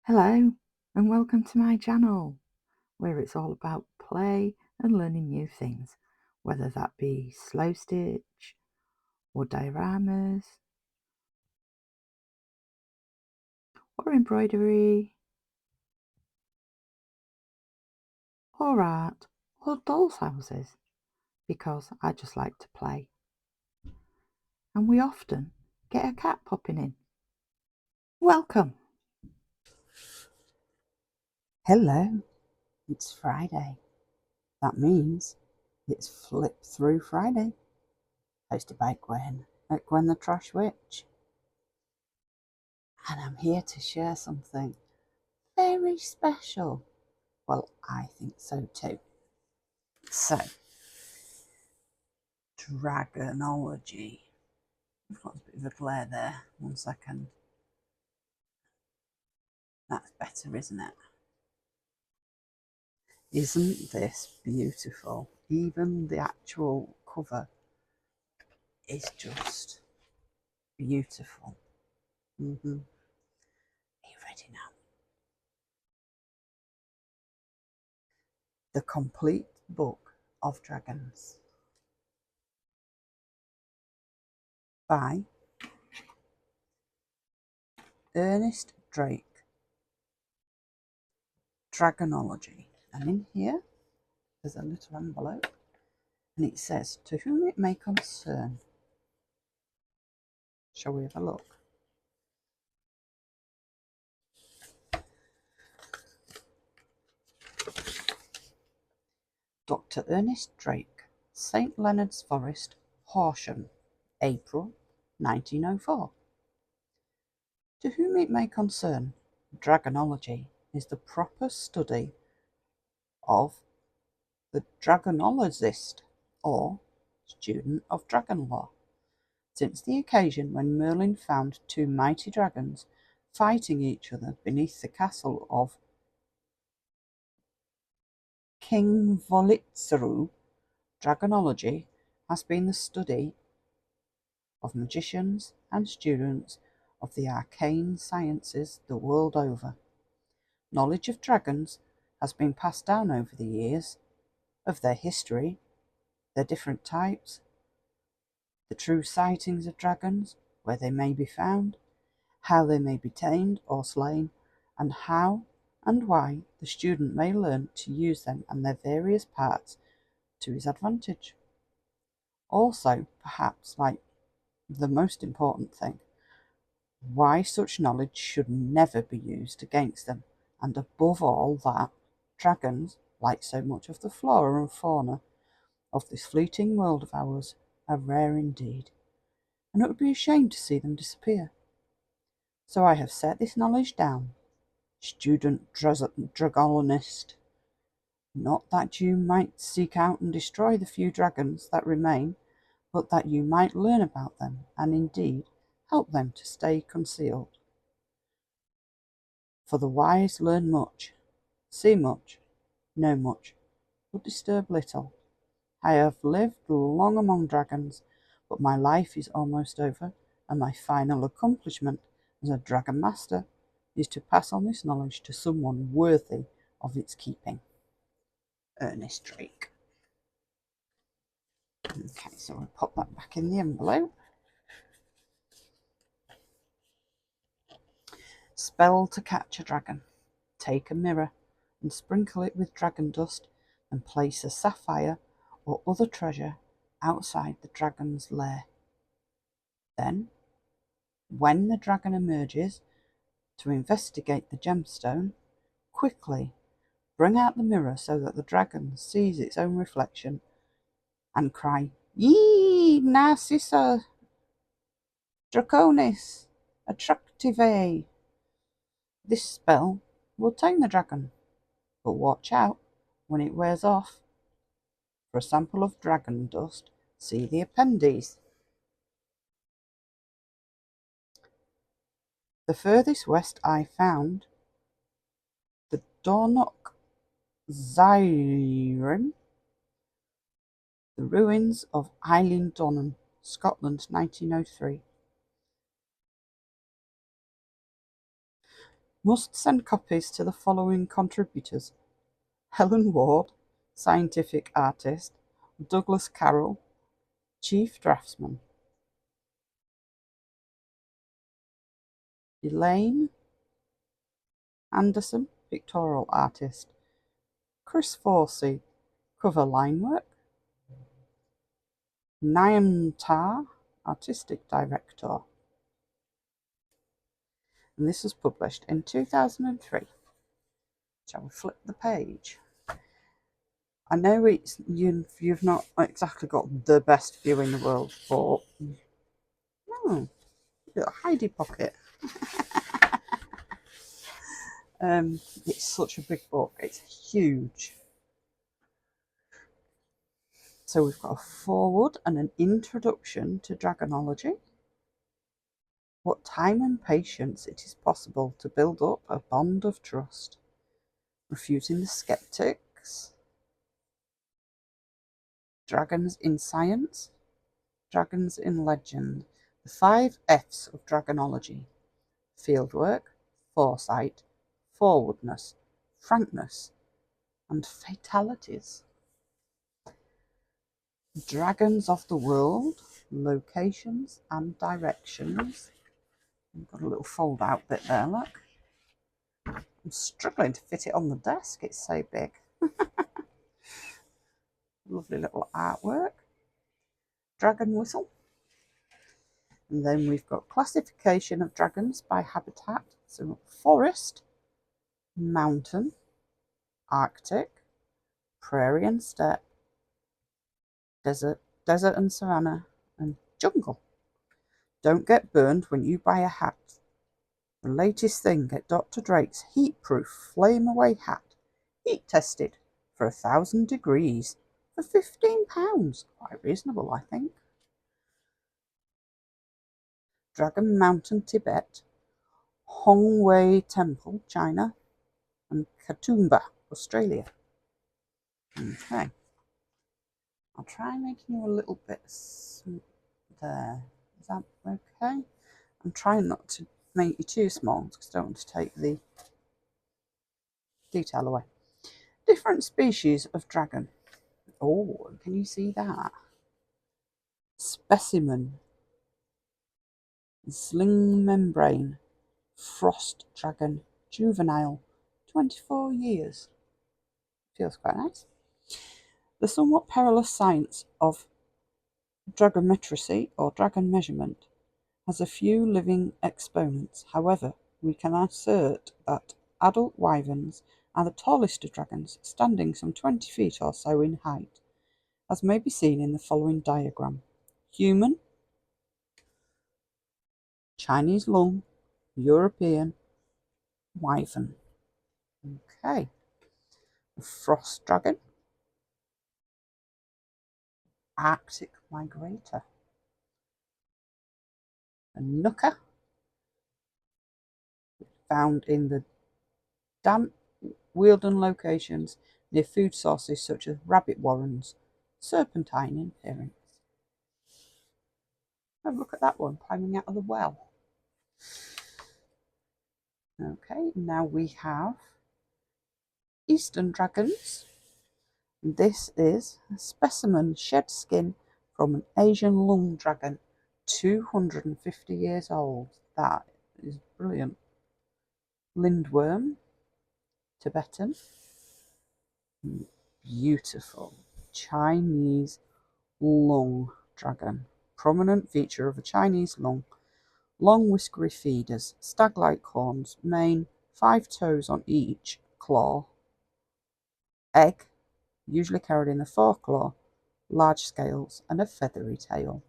Hello and welcome to my channel where it's all about play and learning new things, whether that be slow stitch or dioramas or embroidery or art or dolls' houses, because I just like to play. And we often get a cat popping in. Welcome! Hello, it's Friday. That means it's Flip Through Friday, hosted by Gwen at Gwen the Trash Witch. And I'm here to share something very special. Well, I think so too. So, dragonology. I've got a bit of a glare there. 1 second. That's better, isn't it? Isn't this beautiful? Even the actual cover is just beautiful. Are you ready now? The Complete Book of Dragons by Ernest Drake. Dragonology. And in here there's a little envelope and it says, "To whom it may concern." Shall we have a look? Dr. Ernest Drake, St. Leonard's Forest, Horsham, April 1904. To whom it may concern, dragonology is the proper study of the dragonologist, or student of dragon lore, since the occasion when Merlin found two mighty dragons fighting each other beneath the castle of King Volitzerou. Dragonology has been the study of magicians and students of the arcane sciences the world over. Knowledge of dragons has been passed down over the years, of their history, their different types, the true sightings of dragons, where they may be found, how they may be tamed or slain, and how and why the student may learn to use them and their various parts to his advantage. Also, perhaps like the most important thing, why such knowledge should never be used against them, and above all that, dragons, like so much of the flora and fauna of this fleeting world of ours, are rare indeed, and it would be a shame to see them disappear. So I have set this knowledge down, student dragonist, not that you might seek out and destroy the few dragons that remain, but that you might learn about them, and indeed help them to stay concealed. For the wise learn much, see much, know much, but disturb little. I have lived long among dragons, but my life is almost over, and my final accomplishment as a dragon master is to pass on this knowledge to someone worthy of its keeping. Ernest Drake. Okay, so I'll pop that back in the envelope. Spell to catch a dragon. Take a mirror and sprinkle it with dragon dust and place a sapphire or other treasure outside the dragon's lair. Then, when the dragon emerges to investigate the gemstone, quickly bring out the mirror so that the dragon sees its own reflection and cry, "Yee, Narcissa Draconis Attractive." This spell will tame the dragon, but watch out when it wears off. For a sample of dragon dust, see the appendices. The furthest west I found the Dornoch Zyren, the ruins of Eilean Donan, Scotland, 1903. Must send copies to the following contributors: Helen Ward, scientific artist; Douglas Carroll, chief draftsman; Elaine Anderson, pictorial artist; Chris Forsey, cover line work; Niam Tar, artistic director. And this was published in 2003. Shall we flip the page? I know you've not exactly got the best view in the world, but little Heidi pocket. It's such a big book. It's huge. So we've got a foreword and an introduction to dragonology. What time and patience it is possible to build up a bond of trust. Refuting the skeptics. Dragons in science. Dragons in legend. The 5 F's of dragonology: fieldwork, foresight, forwardness, frankness, and fatalities. Dragons of the world, locations and directions. I've got a little fold out bit there, look. I'm struggling to fit it on the desk, it's so big. Lovely little artwork. Dragon whistle. And then we've got classification of dragons by habitat. So forest, mountain, Arctic, prairie and steppe, desert and savanna, and jungle. Don't get burned when you buy a hat. The latest thing, get Dr. Drake's heat-proof flame-away hat, heat tested for 1,000 degrees for £15. Quite reasonable, I think. Dragon Mountain, Tibet, Hongwei Temple, China, and Katoomba, Australia. Okay. I'll try making you a little bit there. Is that okay? I'm trying not to make you too small because I don't want to take the detail away. Different species of dragon. Oh, can you see that? Specimen. Sling membrane. Frost dragon. Juvenile. 24 years. Feels quite nice. The somewhat perilous science of dragometry or dragon measurement has a few living exponents. However, we can assert that adult wyverns are the tallest of dragons, standing some 20 feet or so in height, as may be seen in the following diagram. Human, Chinese lung, European, wyvern. Okay. The frost dragon, Arctic migrator. A nuka, found in the damp Wealden locations near food sources such as rabbit warrens, serpentine in appearance. Oh, look at that one climbing out of the well. Okay, now we have eastern dragons. This is a specimen shed skin from an Asian lung dragon, 250 years old. That is brilliant. Lindworm, Tibetan. Beautiful. Chinese lung dragon. Prominent feature of a Chinese lung. Long whiskery feeders, stag-like horns, mane, 5 toes on each claw. Egg, usually carried in the foreclaw, large scales, and a feathery tail.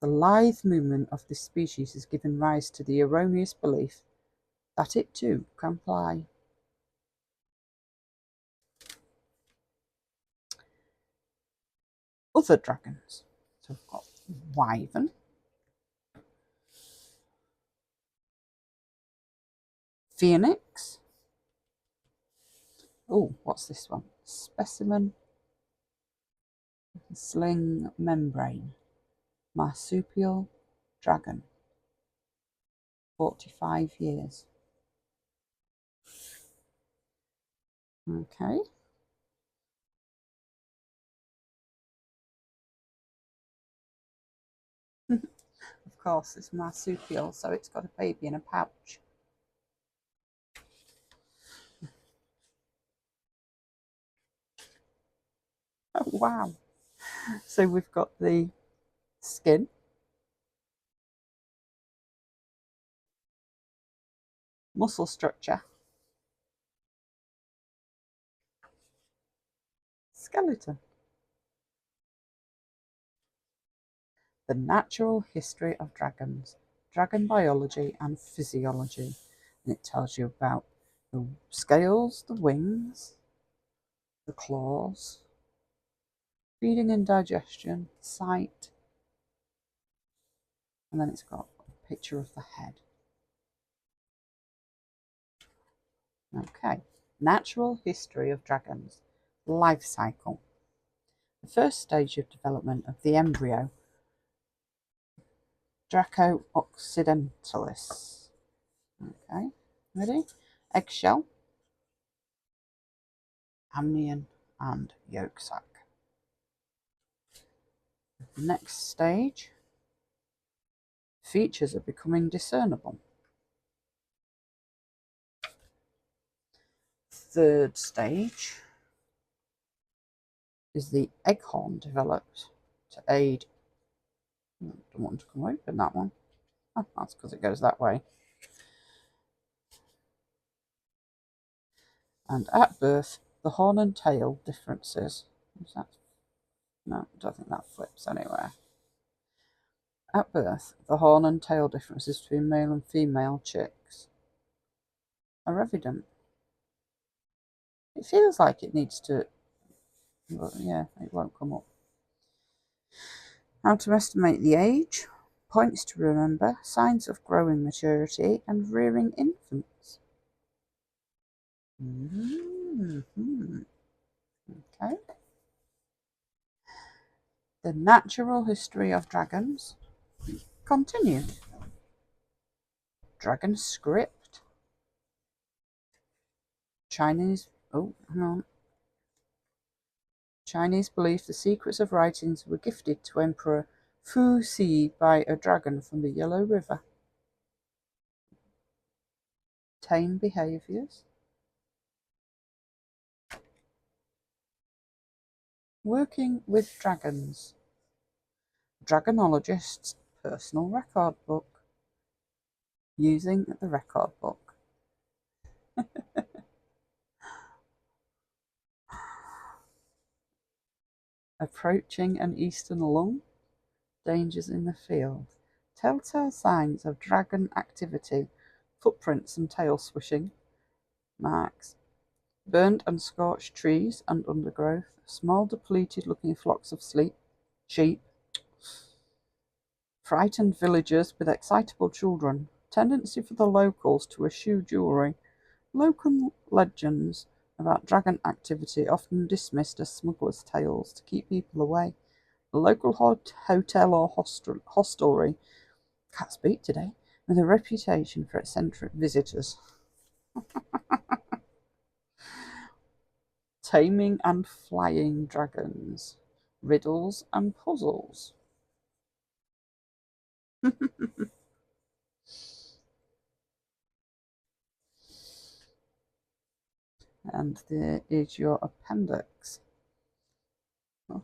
The lithe movement of this species has given rise to the erroneous belief that it too can fly. Other dragons. So we've got wyvern, phoenix. Oh, what's this one? Specimen sling membrane, marsupial dragon, 45 years. Okay. Of course, it's marsupial, so it's got a baby in a pouch. Oh, wow. So we've got the skin, muscle structure, skeleton. The natural history of dragons, dragon biology and physiology. And it tells you about the scales, the wings, the claws, feeding and digestion, sight, and then it's got a picture of the head. Okay, natural history of dragons, life cycle. The first stage of development of the embryo, Draco occidentalis. Okay, ready? Eggshell, amnion, and yolk sac. Next stage, features are becoming discernible. Third stage is the egghorn developed to aid. Don't want to come open that one. Oh, that's because it goes that way. And at birth, the horn and tail differences. No, I don't think that flips anywhere. At birth, the horn and tail differences between male and female chicks are evident. It feels like it needs to, but yeah, it won't come up. How to estimate the age, points to remember, signs of growing maturity and rearing infants. Okay. The natural history of dragons. Continued. Dragon script. Chinese. Oh, hang on. Chinese belief the secrets of writings were gifted to Emperor Fu Xi by a dragon from the Yellow River. Tame behaviours. Working with dragons. Dragonologist's personal record book. Using the record book. Approaching an eastern lung. Dangers in the field. Telltale signs of dragon activity. Footprints and tail swishing. Marks. Burnt and scorched trees and undergrowth. Small depleted looking flocks of sheep. Frightened villagers with excitable children. Tendency for the locals to eschew jewellery. Local legends about dragon activity often dismissed as smugglers' tales to keep people away. A local hotel or hostelry, can't speak today, with a reputation for eccentric visitors. Taming and flying dragons. Riddles and puzzles. And there is your appendix. Oh,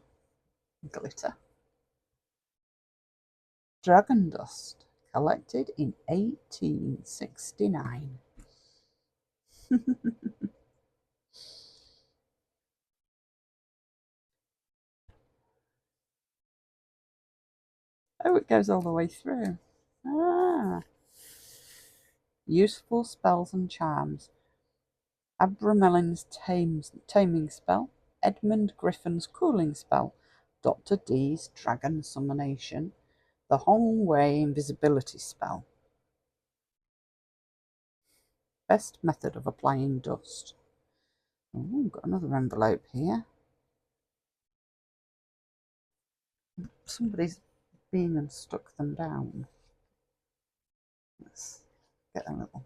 glitter. Dragon dust, collected in 1869. Oh, it goes all the way through. Ah. Useful spells and charms. Abramelin's taming spell. Edmund Griffin's cooling spell. Dr. D's dragon summonation. The Hongwei invisibility spell. Best method of applying dust. Oh, got another envelope here. Somebody's been and stuck them down. Let's get a little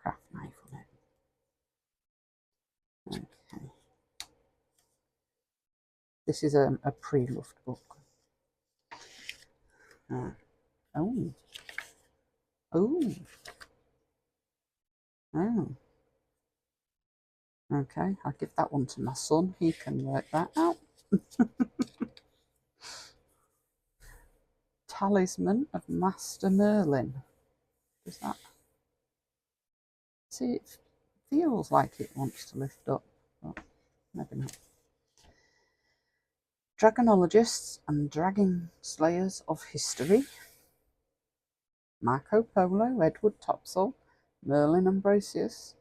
craft knife on it. This is a pre-loved book. Oh, oh, oh. Okay, I'll give that one to my son. He can work that out. Talisman of Master Merlin. Does that... See, it feels like it wants to lift up, but maybe not. Dragonologists and Dragon Slayers of History. Marco Polo, Edward Topsell, Merlin Ambrosius,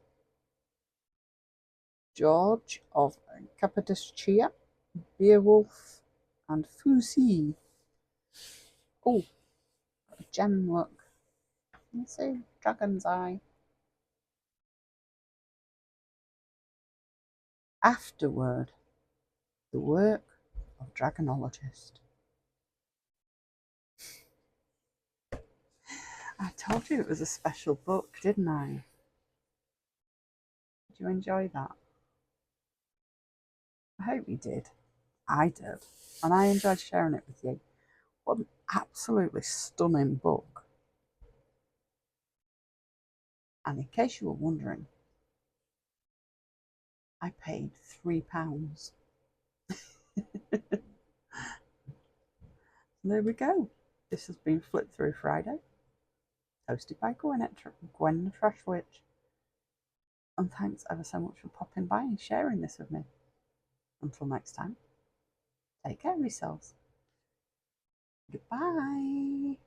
George of Cappadocia, Beowulf, and Fusi. Oh, a gem, look. You see, dragon's eye. Afterword, the work of dragonologist. I told you it was a special book, didn't I? Did you enjoy that? I hope you did. I did. And I enjoyed sharing it with you. What an absolutely stunning book. And in case you were wondering, I paid £3. There we go. This has been Flip Through Friday, hosted by Gwen the Trash Witch. And thanks ever so much for popping by and sharing this with me. Until next time, take care of yourselves. Goodbye.